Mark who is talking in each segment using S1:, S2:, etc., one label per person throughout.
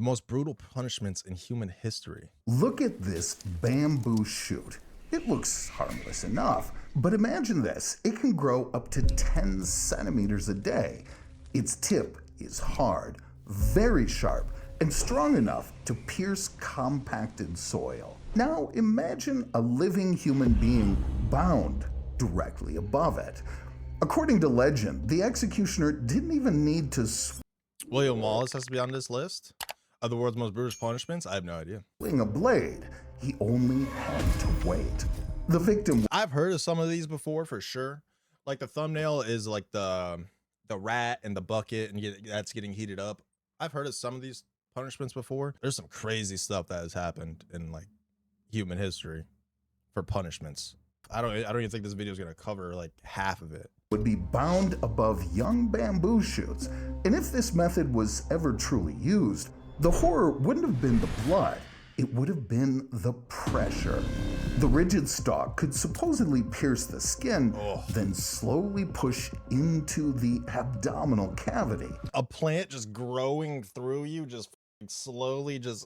S1: most brutal punishments in human history.
S2: Look at this bamboo shoot. It looks harmless enough, but imagine this. It can grow up to 10 centimeters a day. Its tip is hard, very sharp, and strong enough to pierce compacted soil. Now imagine a living human being bound directly above it. According to legend, the executioner didn't even need to
S1: William Wallace has to be on this list of the world's most brutal punishments. I have no idea.
S2: swing a blade. He only had to wait. The victim
S1: I've heard of some of these before for sure. Like the thumbnail is like the rat and the bucket, and that's getting heated up. I've heard of some of these punishments before. There's some crazy stuff that has happened in like human history for punishments. I don't even think this video is gonna cover like half of it.
S2: would be bound above young bamboo shoots, and if this method was ever truly used, the horror wouldn't have been the blood, it would have been the pressure. The rigid stalk could supposedly pierce the skin, then slowly push into the abdominal cavity.
S1: A plant just growing through you, just slowly, just.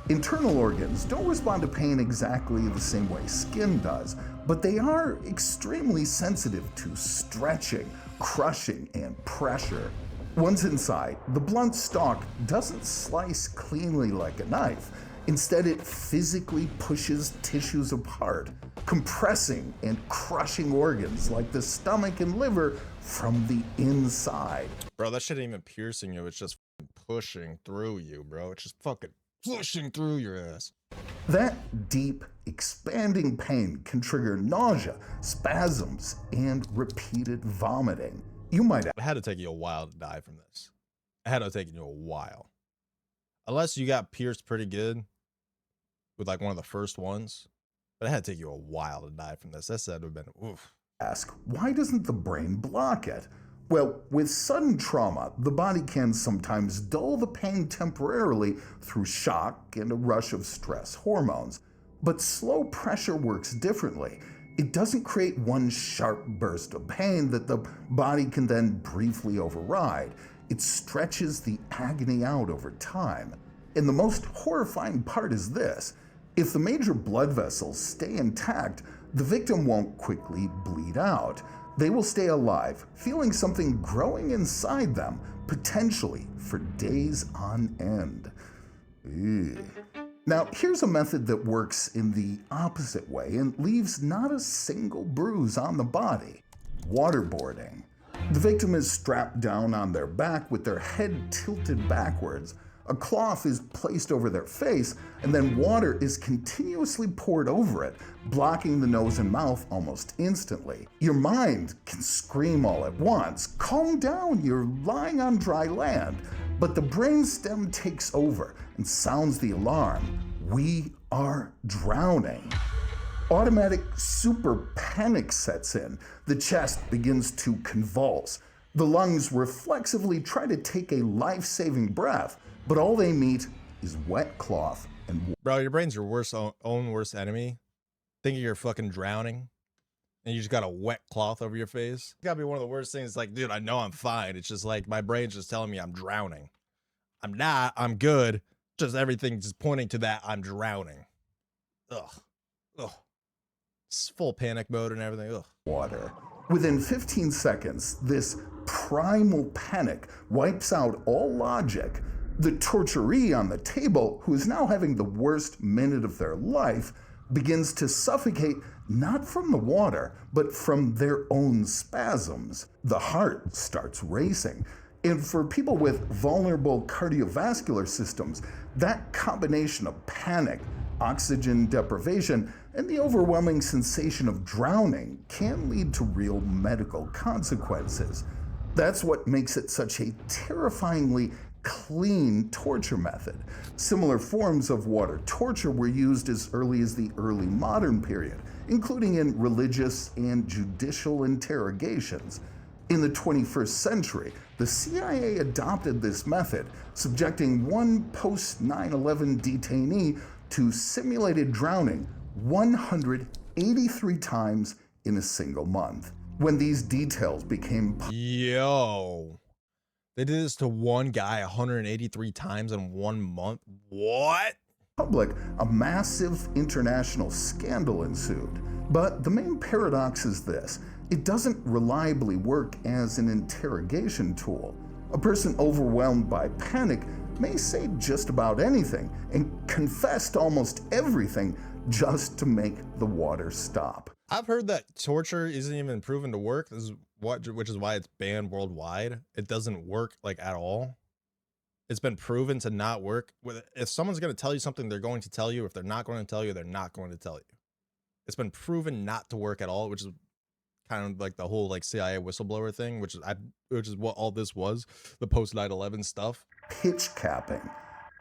S2: Internal organs don't respond to pain exactly the same way skin does, but they are extremely sensitive to stretching, crushing, and pressure. Once inside, the blunt stalk doesn't slice cleanly like a knife. Instead, it physically pushes tissues apart, compressing and crushing organs like the stomach and liver from the inside.
S1: Bro, that shit ain't even piercing you. It's just pushing through you, bro. It's just fucking pushing through your ass.
S2: That deep, expanding pain can trigger nausea, spasms, and repeated vomiting. You might
S1: It had to take you a while to die from this. It had to have taken you a while. Unless you got pierced pretty good with like one of the first ones. But it had to take you a while to die from this. That said to have been oof.
S2: ask, why doesn't the brain block it? Well, with sudden trauma, the body can sometimes dull the pain temporarily through shock and a rush of stress hormones. But slow pressure works differently. It doesn't create one sharp burst of pain that the body can then briefly override. It stretches the agony out over time. And the most horrifying part is this. If the major blood vessels stay intact, the victim won't quickly bleed out. They will stay alive, feeling something growing inside them, potentially for days on end. Ew. Now, here's a method that works in the opposite way and leaves not a single bruise on the body. Waterboarding. The victim is strapped down on their back with their head tilted backwards. A cloth is placed over their face, and then water is continuously poured over it, blocking the nose and mouth almost instantly. Your mind can scream all at once, calm down, you're lying on dry land. But the brainstem takes over and sounds the alarm. We are drowning. Automatic super panic sets in. The chest begins to convulse. The lungs reflexively try to take a life-saving breath, but all they meet is wet cloth and water.
S1: Bro, your brain's your own worst enemy. Thinking you're fucking drowning and you just got a wet cloth over your face. It's gotta be one of the worst things. Like, dude, I know I'm fine. It's just like my brain's just telling me I'm drowning. I'm not, I'm good. Just everything just pointing to that I'm drowning. Ugh. Ugh. It's full panic mode and everything. Ugh.
S2: Water. Within 15 seconds, this primal panic wipes out all logic. The torturee on the table, who is now having the worst minute of their life, begins to suffocate not from the water, but from their own spasms. The heart starts racing. And for people with vulnerable cardiovascular systems, that combination of panic, oxygen deprivation, and the overwhelming sensation of drowning can lead to real medical consequences. That's what makes it such a terrifyingly clean torture method. Similar forms of water torture were used as early as the early modern period, including in religious and judicial interrogations. In the 21st century, the CIA adopted this method, subjecting one post-9/11 detainee to simulated drowning 183 times in a single month. When these details became
S1: Yo. They did this to one guy 183 times in 1 month. What?
S2: Public, a massive international scandal ensued. But the main paradox is this: it doesn't reliably work as an interrogation tool. A person overwhelmed by panic may say just about anything and confess to almost everything just to make the water stop.
S1: I've heard that torture isn't even proven to work. Which is why it's banned worldwide. It doesn't work like at all. It's been proven to not work. If someone's going to tell you something, they're going to tell you. If they're not going to tell you, they're not going to tell you. It's been proven not to work at all, which is kind of like the whole like CIA whistleblower thing, which is what all this was, the post 9/11 stuff.
S2: Pitch capping.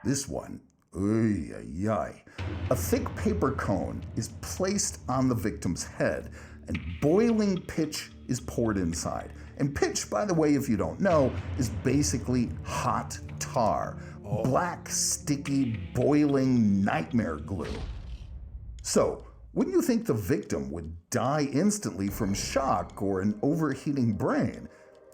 S2: This one, oy, oy, oy. A thick paper cone is placed on the victim's head, and boiling pitch is poured inside. And pitch, by the way, if you don't know, is basically hot tar. Black, sticky, boiling nightmare glue. So, wouldn't you think the victim would die instantly from shock or an overheating brain?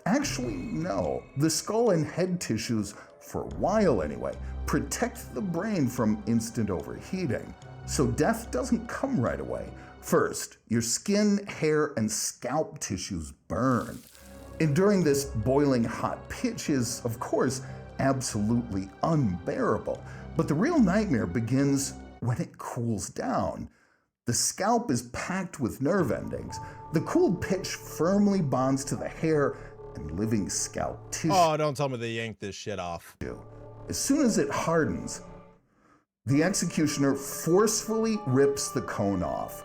S2: Actually, no. The skull and head tissues, for a while anyway, protect the brain from instant overheating. So death doesn't come right away. First, your skin, hair, and scalp tissues burn. And during this boiling hot pitch is, of course, absolutely unbearable. But the real nightmare begins when it cools down. The scalp is packed with nerve endings. The cooled pitch firmly bonds to the hair and living scalp tissue.
S1: Oh, don't tell me they yanked this shit off.
S2: As soon as it hardens, the executioner forcefully rips the cone off.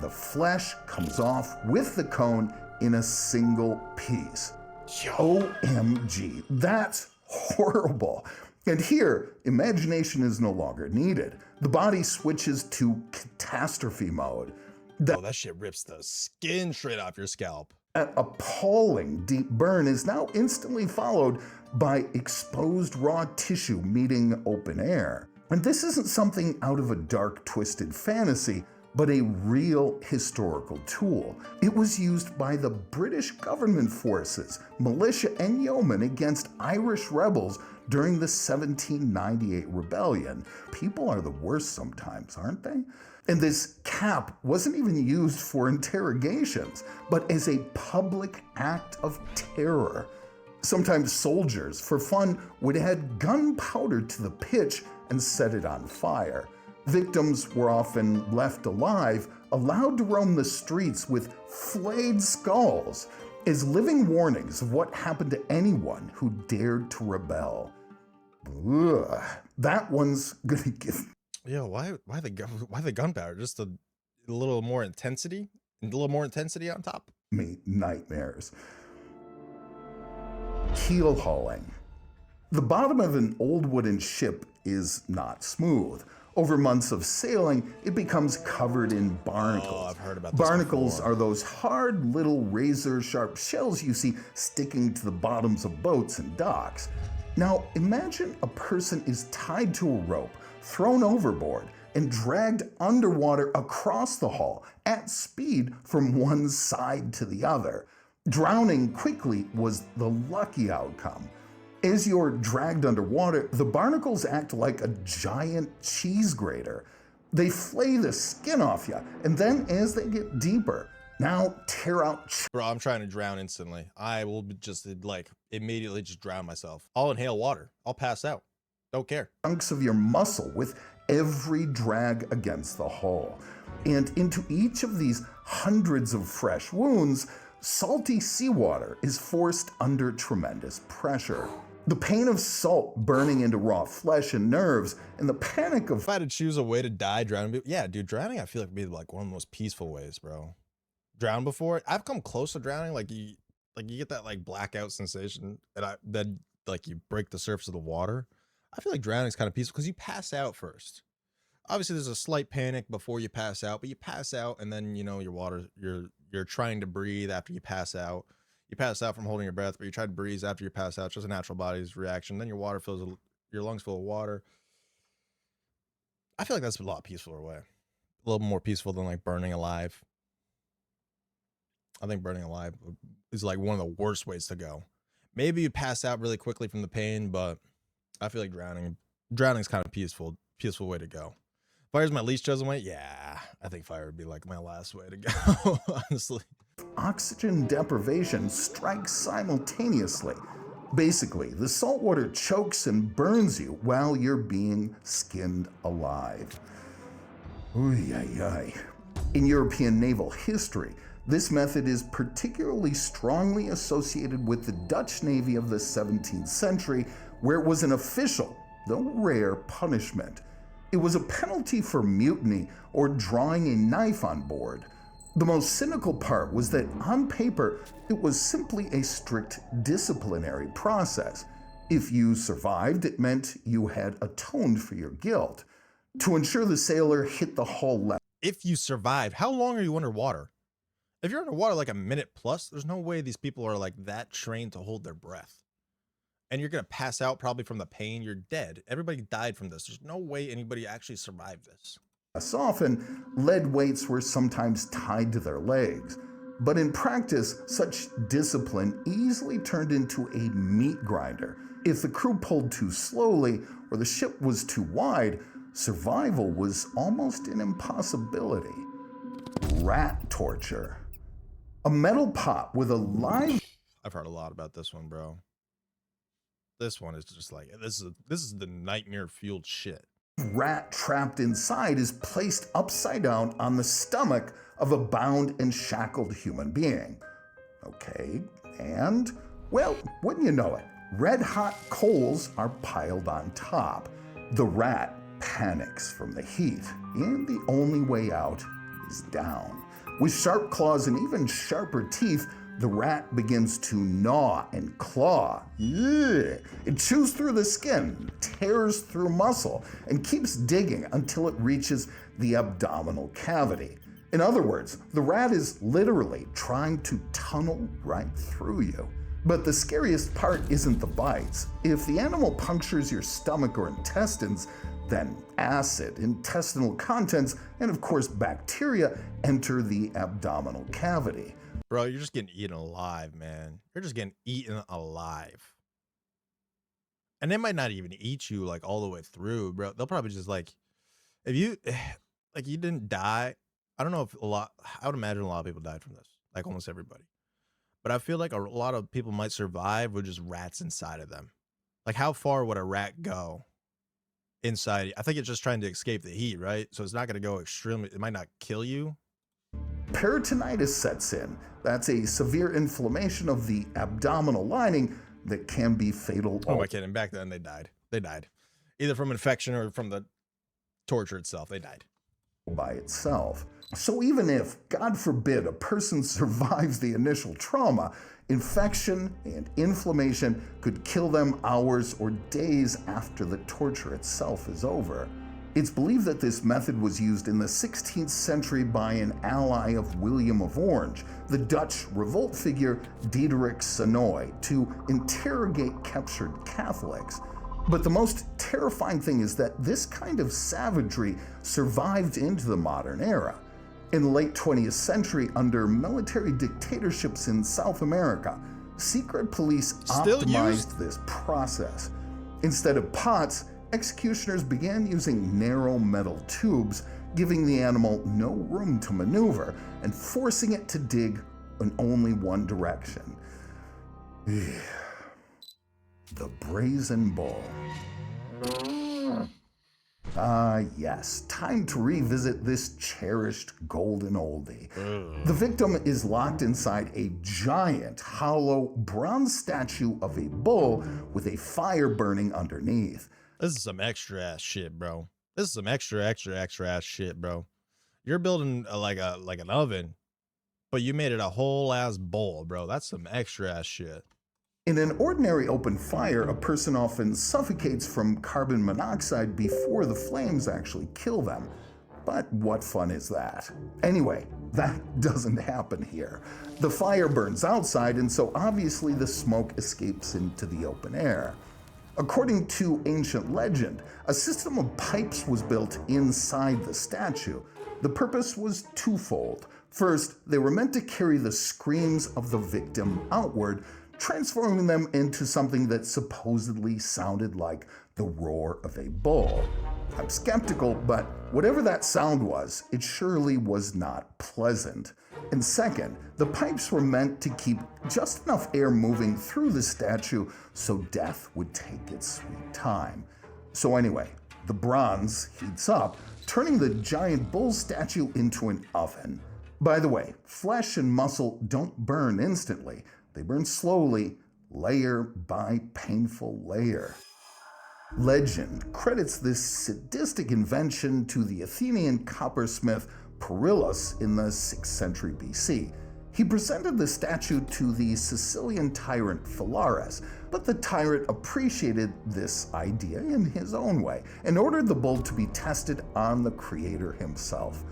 S2: The flesh comes off with the cone in a single piece. OMG, that's horrible. And here, imagination is no longer needed. The body switches to catastrophe mode.
S1: That shit rips the skin straight off your scalp.
S2: An appalling deep burn is now instantly followed by exposed raw tissue meeting open air. And this isn't something out of a dark, twisted fantasy, but a real historical tool. It was used by the British government forces, militia, and yeomen against Irish rebels during the 1798 rebellion. People are the worst sometimes, aren't they? And this cap wasn't even used for interrogations, but as a public act of terror. Sometimes soldiers, for fun, would add gunpowder to the pitch and set it on fire. Victims were often left alive, allowed to roam the streets with flayed skulls, as living warnings of what happened to anyone who dared to rebel. Ugh, that one's gonna give.
S1: Yeah, why the gunpowder? Just a little more intensity? A little more intensity on top?
S2: Me nightmares. Keel hauling. The bottom of an old wooden ship is not smooth. Over months of sailing, it becomes covered in barnacles.
S1: Oh, I've heard about this
S2: Barnacles
S1: before.
S2: are those hard little razor-sharp shells you see sticking to the bottoms of boats and docks. Now, imagine a person is tied to a rope, thrown overboard, and dragged underwater across the hull at speed from one side to the other. Drowning quickly was the lucky outcome. As you're dragged underwater, the barnacles act like a giant cheese grater. They flay the skin off you, and then as they get deeper, now tear out
S1: Bro, I'm trying to drown instantly. I will just like immediately just drown myself. I'll inhale water. I'll pass out. Don't care.
S2: chunks of your muscle with every drag against the hull. And into each of these hundreds of fresh wounds, salty seawater is forced under tremendous pressure. The pain of salt burning into raw flesh and nerves, and the panic of
S1: If I had to choose a way to die, drowning, yeah, dude, drowning I feel like would be like one of the most peaceful ways, bro. Drowned before, I've come close to drowning. Like you get that like blackout sensation, and then like you break the surface of the water. I feel like drowning is kind of peaceful because you pass out first. Obviously, there's a slight panic before you pass out, but you pass out, and then you know you're trying to breathe after you pass out. You pass out from holding your breath, but you try to breathe after you pass out. It's just a natural body's reaction. Then your lungs full of water. I feel like that's a lot peacefuler way. A little more peaceful than like burning alive. I think burning alive is like one of the worst ways to go. Maybe you pass out really quickly from the pain, but I feel like drowning's kind of peaceful way to go. Fire's my least chosen way. Yeah, I think fire would be like my last way to go, honestly.
S2: Oxygen deprivation strikes simultaneously. Basically, the salt water chokes and burns you while you're being skinned alive. Oy, ay, ay. In European naval history, this method is particularly strongly associated with the Dutch Navy of the 17th century, where it was an official, though rare, punishment. It was a penalty for mutiny or drawing a knife on board. The most cynical part was that on paper, it was simply a strict disciplinary process. If you survived, it meant you had atoned for your guilt. To ensure the sailor hit the hull level.
S1: If you survive, how long are you underwater? If you're underwater like a minute plus, there's no way these people are like that trained to hold their breath. And you're going to pass out probably from the pain. You're dead. Everybody died from this. There's no way anybody actually survived this.
S2: Less often, lead weights were sometimes tied to their legs. But in practice, such discipline easily turned into a meat grinder. If the crew pulled too slowly or the ship was too wide, survival was almost an impossibility. Rat torture. A metal pot with a live...
S1: I've heard a lot about this one, bro. This one is just like, this is the nightmare-fueled shit.
S2: Rat trapped inside is placed upside down on the stomach of a bound and shackled human being. Okay, and, well, wouldn't you know it, red-hot coals are piled on top. The rat panics from the heat, and the only way out is down. With sharp claws and even sharper teeth, the rat begins to gnaw and claw. Ugh. It chews through the skin, tears through muscle, and keeps digging until it reaches the abdominal cavity. In other words, the rat is literally trying to tunnel right through you. But the scariest part isn't the bites. If the animal punctures your stomach or intestines, then acid, intestinal contents, and of course bacteria enter the abdominal cavity.
S1: Bro, you're just getting eaten alive, man. You're just getting eaten alive. And they might not even eat you like all the way through, bro. They'll probably just like, if you, like you didn't die. I don't know if I would imagine a lot of people died from this, like almost everybody. But I feel like a lot of people might survive with just rats inside of them. Like how far would a rat go inside? I think it's just trying to escape the heat, right? So it's not going to go extremely, it might not kill you.
S2: Peritonitis sets in. That's a severe inflammation of the abdominal lining that can be fatal.
S1: Oh my kidding, back then they died. They died. Either from infection or from the torture itself, they died.
S2: By itself. So even if, God forbid, a person survives the initial trauma, infection and inflammation could kill them hours or days after the torture itself is over. It's believed that this method was used in the 16th century by an ally of William of Orange, the Dutch revolt figure Diederik Sonoy, to interrogate captured Catholics. But the most terrifying thing is that this kind of savagery survived into the modern era. In the late 20th century, under military dictatorships in South America, secret police optimized this process. Instead of pots, executioners began using narrow metal tubes, giving the animal no room to maneuver and forcing it to dig in only one direction. The Brazen Bull. Yes, time to revisit this cherished golden oldie. The victim is locked inside a giant, hollow, bronze statue of a bull with a fire burning underneath.
S1: This is some extra ass shit, bro. This is some extra ass shit, bro. You're building like an oven, but you made it a whole ass bowl, bro. That's some extra ass shit.
S2: In an ordinary open fire, a person often suffocates from carbon monoxide before the flames actually kill them. But what fun is that? Anyway, that doesn't happen here. The fire burns outside, and so obviously the smoke escapes into the open air. According to ancient legend, a system of pipes was built inside the statue. The purpose was twofold. First, they were meant to carry the screams of the victim outward, transforming them into something that supposedly sounded like the roar of a bull. I'm skeptical, but whatever that sound was, it surely was not pleasant. And second, the pipes were meant to keep just enough air moving through the statue so death would take its sweet time. So anyway, the bronze heats up, turning the giant bull statue into an oven. By the way, flesh and muscle don't burn instantly. They burn slowly, layer by painful layer. Legend credits this sadistic invention to the Athenian coppersmith Perillus in the 6th century BC. He presented the statue to the Sicilian tyrant Phalaris, but the tyrant appreciated this idea in his own way and ordered the bull to be tested on the creator himself.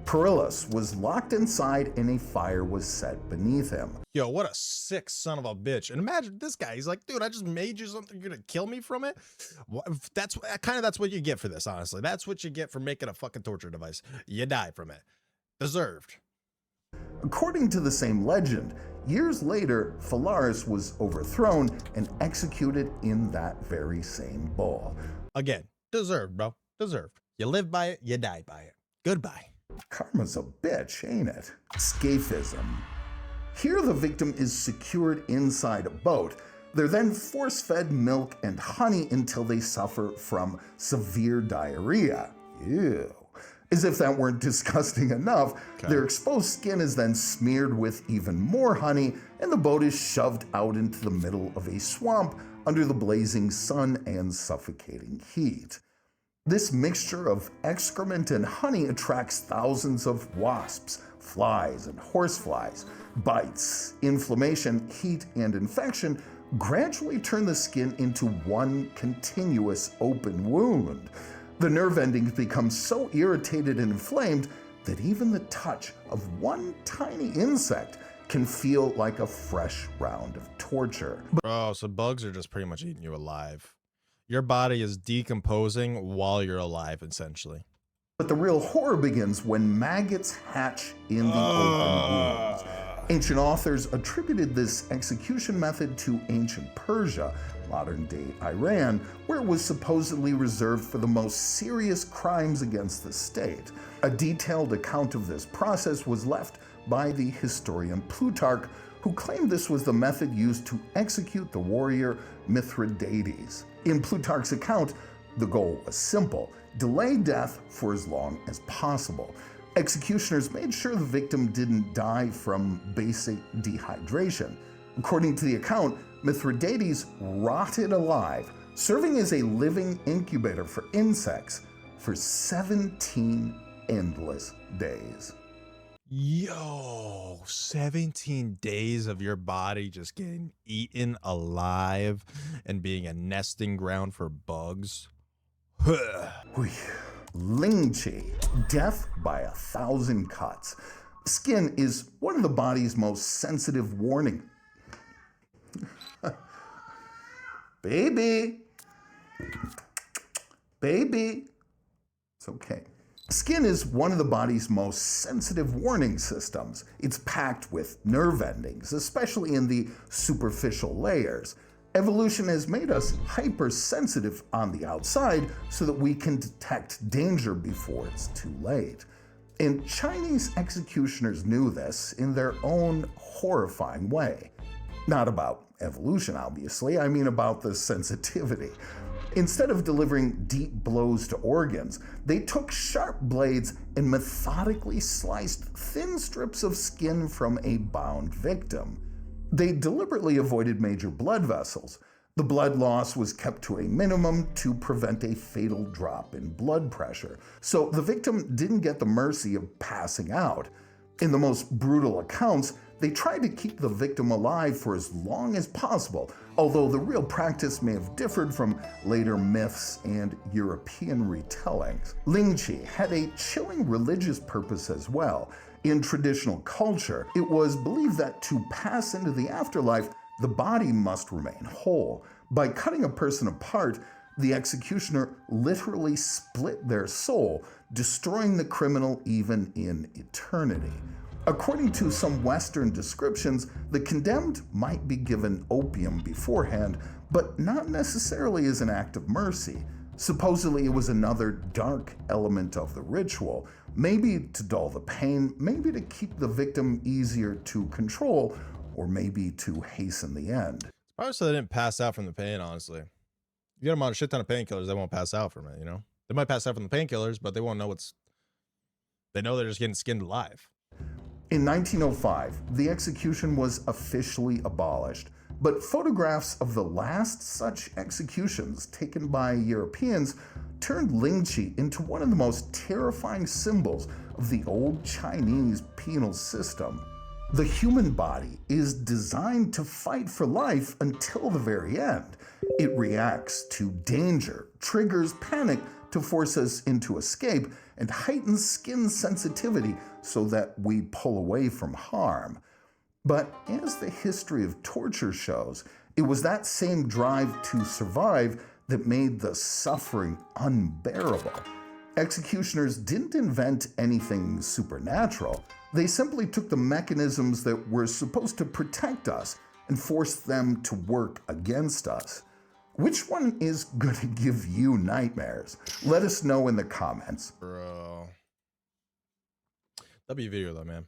S2: Perillus was locked inside and a fire was set beneath him.
S1: Yo, what a sick son of a bitch. And imagine this guy. He's like, dude, I just made you something. You're going to kill me from it? That's what you get for this, honestly. That's what you get for making a fucking torture device. You die from it. Deserved.
S2: According to the same legend, years later, Phalaris was overthrown and executed in that very same bull.
S1: Again, deserved, bro. Deserved. You live by it, you die by it. Goodbye.
S2: Karma's a bitch, ain't it? Scaphism. Here the victim is secured inside a boat. They're then force-fed milk and honey until they suffer from severe diarrhea. Ew. As if that weren't disgusting enough, their exposed skin is then smeared with even more honey, and the boat is shoved out into the middle of a swamp under the blazing sun and suffocating heat. This mixture of excrement and honey attracts thousands of wasps, flies, and horseflies. Bites, inflammation, heat, and infection gradually turn the skin into one continuous open wound. The nerve endings become so irritated and inflamed that even the touch of one tiny insect can feel like a fresh round of torture.
S1: Bro, so bugs are just pretty much eating you alive. Your body is decomposing while you're alive, essentially.
S2: But the real horror begins when maggots hatch in the open wounds. Ancient authors attributed this execution method to ancient Persia, modern-day Iran, where it was supposedly reserved for the most serious crimes against the state. A detailed account of this process was left by the historian Plutarch, who claimed this was the method used to execute the warrior Mithridates. In Plutarch's account, the goal was simple: delay death for as long as possible. Executioners made sure the victim didn't die from basic dehydration. According to the account, Mithridates rotted alive, serving as a living incubator for insects for 17 endless days.
S1: Yo, 17 days of your body just getting eaten alive and being a nesting ground for bugs.
S2: Lingchi, death by 1,000 cuts. Skin is one of the body's most sensitive warning. Baby. Baby. It's okay. Skin is one of the body's most sensitive warning systems. It's packed with nerve endings, especially in the superficial layers. Evolution has made us hypersensitive on the outside so that we can detect danger before it's too late. And Chinese executioners knew this in their own horrifying way. Not about evolution, obviously, I mean about the sensitivity. Instead of delivering deep blows to organs, they took sharp blades and methodically sliced thin strips of skin from a bound victim. They deliberately avoided major blood vessels. The blood loss was kept to a minimum to prevent a fatal drop in blood pressure, so the victim didn't get the mercy of passing out. In the most brutal accounts, they tried to keep the victim alive for as long as possible, although the real practice may have differed from later myths and European retellings. Lingchi had a chilling religious purpose as well. In traditional culture, it was believed that to pass into the afterlife, the body must remain whole. By cutting a person apart, the executioner literally split their soul, destroying the criminal even in eternity. According to some Western descriptions, the condemned might be given opium beforehand, but not necessarily as an act of mercy. Supposedly, it was another dark element of the ritual, maybe to dull the pain, maybe to keep the victim easier to control, or maybe to hasten the end.
S1: Probably so they didn't pass out from the pain, honestly. You get them on a shit ton of painkillers, they won't pass out from it, you know? They might pass out from the painkillers, but they won't know they know they're just getting skinned alive.
S2: In 1905, the execution was officially abolished, but photographs of the last such executions taken by Europeans turned lynching into one of the most terrifying symbols of the old Chinese penal system. The human body is designed to fight for life until the very end. It reacts to danger, triggers panic to force us into escape, and heightens skin sensitivity so that we pull away from harm. But as the history of torture shows, it was that same drive to survive that made the suffering unbearable. Executioners didn't invent anything supernatural. They simply took the mechanisms that were supposed to protect us and forced them to work against us. Which one is going to give you nightmares? Let us know in the comments.
S1: Bro. That'd be a video though, man.